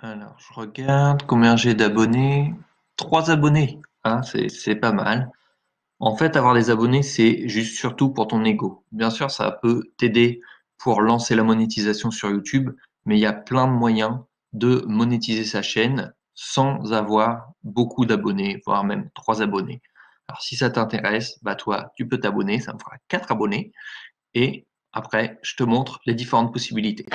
Alors, je regarde combien j'ai d'abonnés. 3 abonnés. Ah, c'est pas mal. En fait, avoir des abonnés, c'est juste surtout pour ton ego. Bien sûr, ça peut t'aider pour lancer la monétisation sur YouTube, mais il y a plein de moyens de monétiser sa chaîne sans avoir beaucoup d'abonnés, voire même 3 abonnés. Alors, si ça t'intéresse, bah toi, tu peux t'abonner, ça me fera 4 abonnés. Et après, je te montre les différentes possibilités.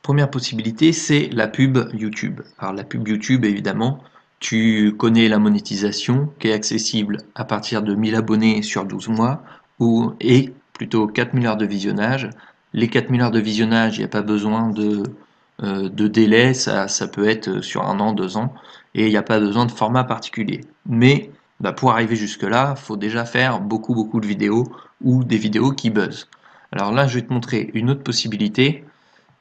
Première possibilité, c'est la pub YouTube. Alors la pub YouTube, évidemment, tu connais la monétisation qui est accessible à partir de 1000 abonnés sur 12 mois et plutôt 4000 heures de visionnage. Les 4000 heures de visionnage, il n'y a pas besoin de délai, ça peut être sur 1 an, 2 ans, et il n'y a pas besoin de format particulier. Mais bah, pour arriver jusque-là, il faut déjà faire beaucoup de vidéos ou des vidéos qui buzzent. Alors là, je vais te montrer une autre possibilité.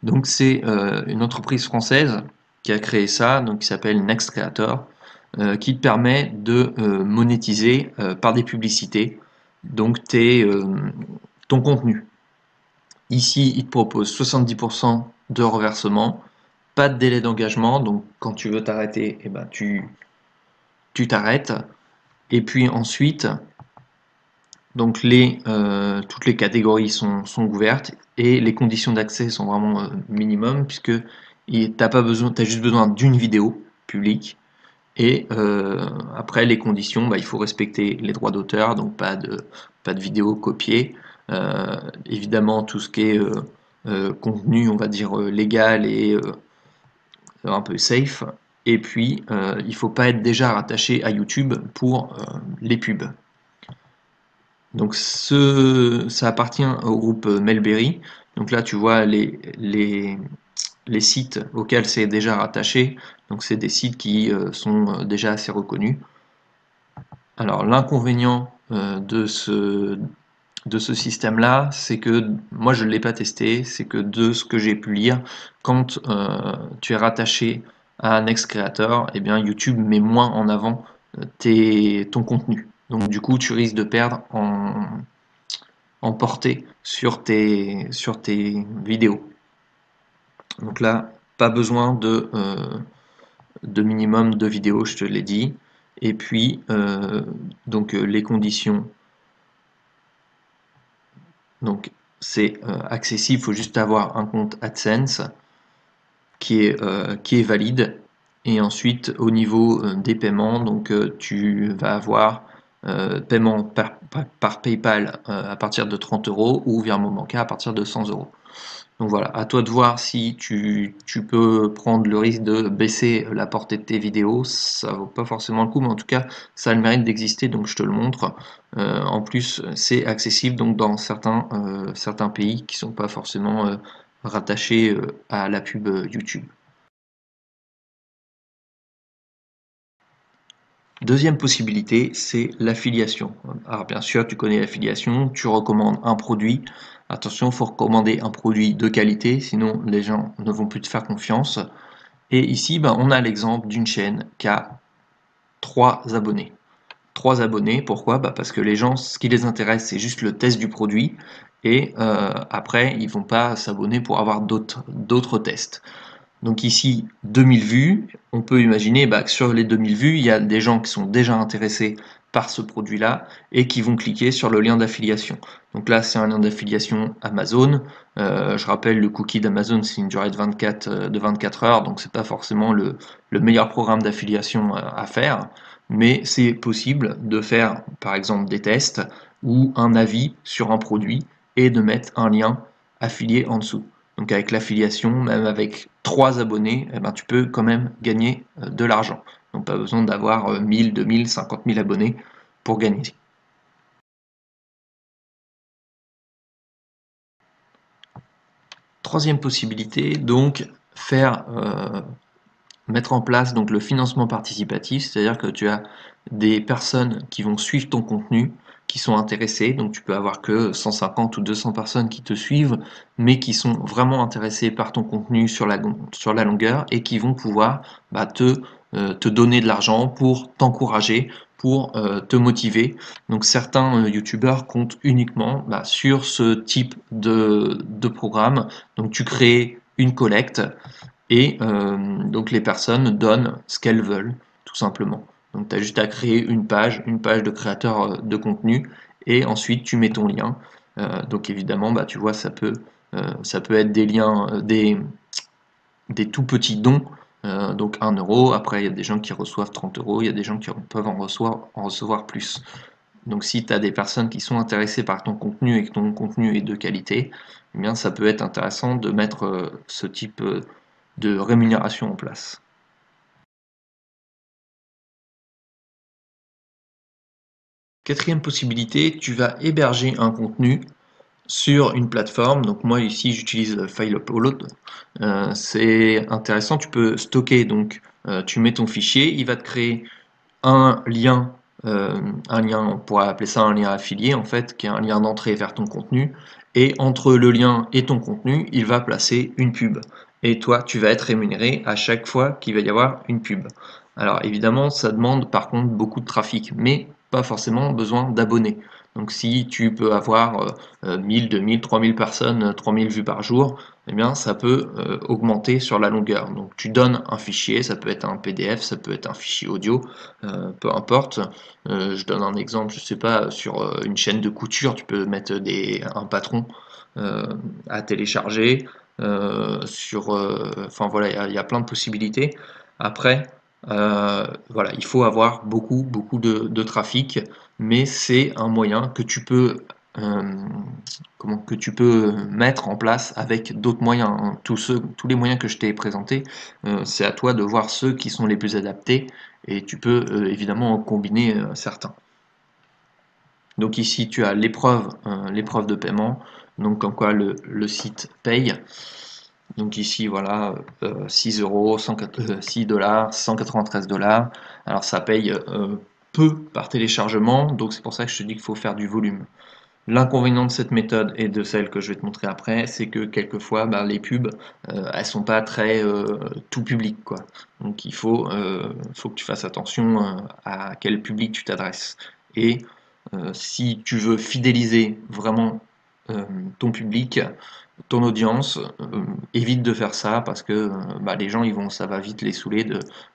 Donc c'est une entreprise française qui a créé ça, donc qui s'appelle Next Creator, qui te permet de monétiser par des publicités, donc ton contenu. Ici, il te propose 70% de reversement, pas de délai d'engagement, donc quand tu veux t'arrêter, eh ben, tu t'arrêtes. Et puis ensuite, donc toutes les catégories sont ouvertes et les conditions d'accès sont vraiment minimum puisque t'as juste besoin d'une vidéo publique et après les conditions, bah, il faut respecter les droits d'auteur, donc pas de vidéo copiée. Évidemment tout ce qui est contenu, on va dire légal et un peu safe. Et puis il faut pas être déjà rattaché à YouTube pour les pubs. Donc ça appartient au groupe Melberry. Donc là, tu vois les sites auxquels c'est déjà rattaché. Donc c'est des sites qui sont déjà assez reconnus. Alors l'inconvénient de ce système-là, c'est que moi je ne l'ai pas testé, c'est que de ce que j'ai pu lire, quand tu es rattaché à un ex-créateur, eh bien YouTube met moins en avant ton contenu. Donc du coup, tu risques de perdre en portée sur tes vidéos. Donc là, pas besoin de minimum de vidéos, je te l'ai dit. Et puis, les conditions. Donc, c'est accessible, il faut juste avoir un compte AdSense qui est valide. Et ensuite, au niveau des paiements, donc tu vas avoir paiement par PayPal à partir de 30 € ou virement bancaire à partir de 100 €. Donc voilà, à toi de voir si tu peux prendre le risque de baisser la portée de tes vidéos. Ça vaut pas forcément le coup, mais en tout cas, ça a le mérite d'exister, donc je te le montre. En plus, c'est accessible donc dans certains pays qui sont pas forcément rattachés à la pub YouTube. Deuxième possibilité, c'est l'affiliation. Alors bien sûr, tu connais l'affiliation, tu recommandes un produit. Attention, il faut recommander un produit de qualité, sinon les gens ne vont plus te faire confiance. Et ici, ben, on a l'exemple d'une chaîne qui a 3 abonnés. 3 abonnés, pourquoi? Bah parce que les gens, ce qui les intéresse, c'est juste le test du produit. Et après, ils vont pas s'abonner pour avoir d'autres tests. Donc ici, 2000 vues, on peut imaginer bah, que sur les 2000 vues, il y a des gens qui sont déjà intéressés par ce produit-là et qui vont cliquer sur le lien d'affiliation. Donc là, c'est un lien d'affiliation Amazon. Je rappelle, le cookie d'Amazon, c'est une durée de 24 heures, donc c'est pas forcément le meilleur programme d'affiliation à faire, mais c'est possible de faire, par exemple, des tests ou un avis sur un produit et de mettre un lien affilié en dessous. Donc avec l'affiliation, même avec 3 abonnés, eh ben, tu peux quand même gagner de l'argent. Donc pas besoin d'avoir 1000, 2000, 50 000 abonnés pour gagner. Troisième possibilité, donc mettre en place donc le financement participatif, c'est-à-dire que tu as des personnes qui vont suivre ton contenu, qui sont intéressées, donc tu peux avoir que 150 ou 200 personnes qui te suivent, mais qui sont vraiment intéressées par ton contenu sur la longueur et qui vont pouvoir bah, te te donner de l'argent, pour t'encourager, pour te motiver. Donc certains youtubeurs comptent uniquement sur ce type de programme. Donc tu crées une collecte et donc les personnes donnent ce qu'elles veulent, tout simplement. Donc tu as juste à créer une page de créateur de contenu, et ensuite tu mets ton lien. Donc évidemment, tu vois, ça peut être des liens, des tout petits dons, donc 1 euro. Après, il y a des gens qui reçoivent 30 euros, il y a des gens qui peuvent en recevoir plus. Donc si tu as des personnes qui sont intéressées par ton contenu et que ton contenu est de qualité, eh bien ça peut être intéressant de mettre ce type de rémunération en place. Quatrième possibilité, tu vas héberger un contenu sur une plateforme. Donc moi ici j'utilise FileUpload. C'est intéressant, tu peux stocker, donc tu mets ton fichier, il va te créer un lien, on pourrait appeler ça un lien affilié en fait, qui est un lien d'entrée vers ton contenu, et entre le lien et ton contenu, il va placer une pub. Et toi, tu vas être rémunéré à chaque fois qu'il va y avoir une pub. Alors évidemment, ça demande par contre beaucoup de trafic, mais pas forcément besoin d'abonnés. Donc si tu peux avoir 1000, 2000, 3000 personnes, 3000 vues par jour, eh bien ça peut augmenter sur la longueur. Donc tu donnes un fichier, ça peut être un PDF, ça peut être un fichier audio, peu importe. Je donne un exemple, je sais pas, sur une chaîne de couture, tu peux mettre un patron à télécharger. Enfin voilà, il y a plein de possibilités. Après, voilà, il faut avoir beaucoup de trafic, mais c'est un moyen que tu peux mettre en place avec d'autres moyens, hein. Tous les moyens que je t'ai présentés, c'est à toi de voir ceux qui sont les plus adaptés, et tu peux évidemment en combiner certains. Donc ici tu as l'épreuve de paiement, donc comme quoi le site paye. Donc ici voilà, 6 euros, 6 dollars, 193 dollars. Alors ça paye peu par téléchargement, donc c'est pour ça que je te dis qu'il faut faire du volume. L'inconvénient de cette méthode et de celle que je vais te montrer après, c'est que quelquefois les pubs elles sont pas très tout public, quoi. Donc faut que tu fasses attention à quel public tu t'adresses. Et si tu veux fidéliser vraiment ton public, ton audience, évite de faire ça, parce que les gens ça va vite les saouler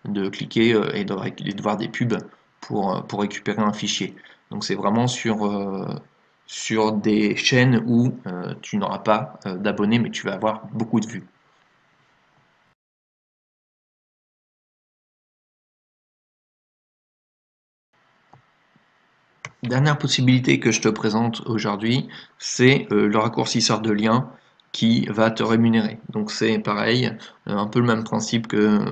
de cliquer et de voir des pubs pour récupérer un fichier. Donc c'est vraiment sur des chaînes où tu n'auras pas d'abonnés, mais tu vas avoir beaucoup de vues. Dernière possibilité que je te présente aujourd'hui, c'est le raccourcisseur de lien qui va te rémunérer. Donc c'est pareil, un peu le même principe que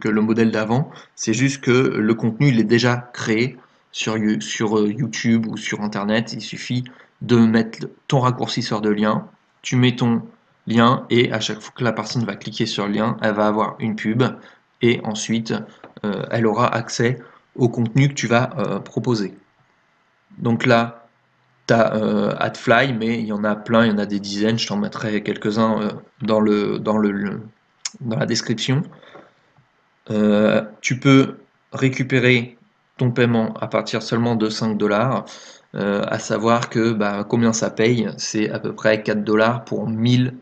le modèle d'avant, c'est juste que le contenu il est déjà créé sur YouTube ou sur Internet. Il suffit de mettre ton raccourcisseur de lien, tu mets ton lien, et à chaque fois que la personne va cliquer sur le lien, elle va avoir une pub, et ensuite elle aura accès au contenu que tu vas proposer. Donc là, tu as AdFly, mais il y en a plein, il y en a des dizaines, je t'en mettrai quelques-uns dans la description. Tu peux récupérer ton paiement à partir seulement de 5 dollars, à savoir que combien ça paye, c'est à peu près 4 dollars pour 1000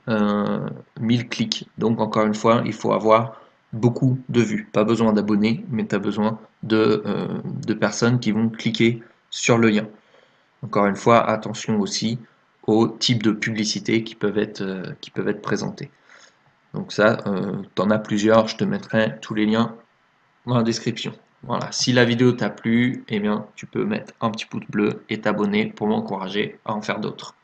clics. Donc encore une fois, il faut avoir beaucoup de vues. Pas besoin d'abonnés, mais tu as besoin de personnes qui vont cliquer sur le lien. Encore une fois, attention aussi aux types de publicités qui peuvent être présentées. Donc ça, tu en as plusieurs, je te mettrai tous les liens dans la description. Voilà, si la vidéo t'a plu, eh bien, tu peux mettre un petit pouce bleu et t'abonner pour m'encourager à en faire d'autres.